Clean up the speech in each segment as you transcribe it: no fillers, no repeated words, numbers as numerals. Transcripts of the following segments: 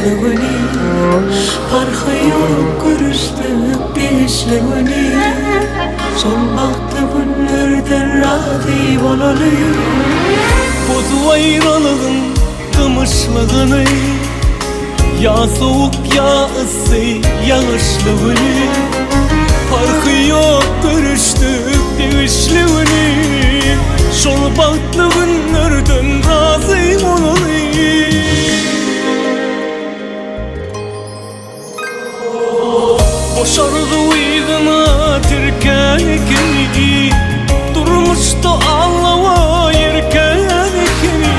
yağışlığını, farkı yok görüştük değişliğini. Son baktı günlerden razı olalım. Bozu ayrılığın kımışlığını, ya soğuk ya ısı yağışlığını, farkı yok görüştük değişliğini. Şol baktı günlerden razı olalım. Boşardı uyduna tirkenekini, durmuştu Allah'a yerkenekini.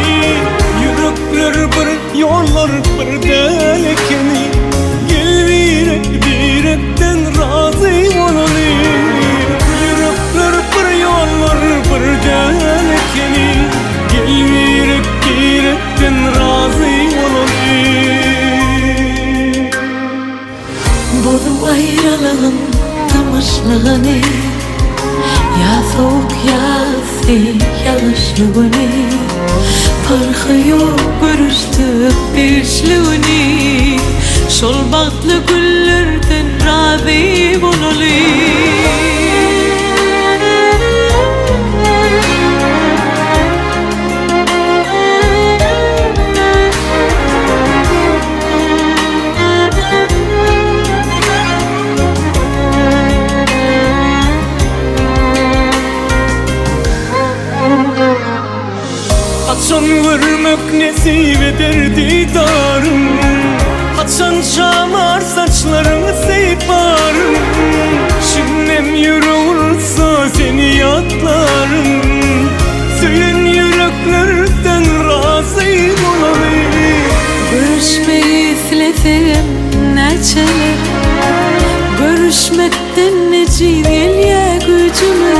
Yürekler bir, yollar bir delekini, gel direkten razı olalım. Yürekler bir, yollar bir delekini, gel direkten razı olalım. Bozu ayrılığın kımışlığını, ya soğuk ya ısı yağışlığını, farkı yok görüştük değişliğini. Şol baktı günlerden razı olalım. Haçan görmek nesip eder didarım, haçan şamar saçlarını seyparım. Şimdem yürürse seni yatlarım, söylen yüreklerden razı olalım. Görüşmeyi silesem neçeler, görüşmekten necil gel gücüme.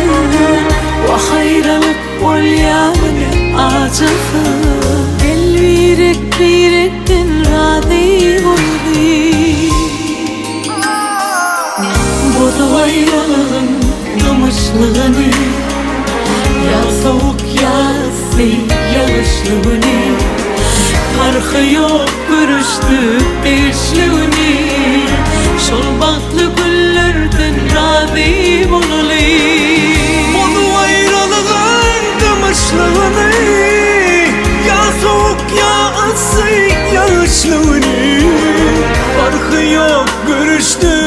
Ve hayralık ol yani acısı, gel birekten razı olayım. Bozu ayrılığın kımışlığını, ya soğuk ya ısı yağışlığını, farkı yok görüştük değişliğini. Şol baktı günlerden razı olalım. Bozu ayrılığın kımışlığını, ya soğuk ya ısı yağışlığını, farkı yok görüştük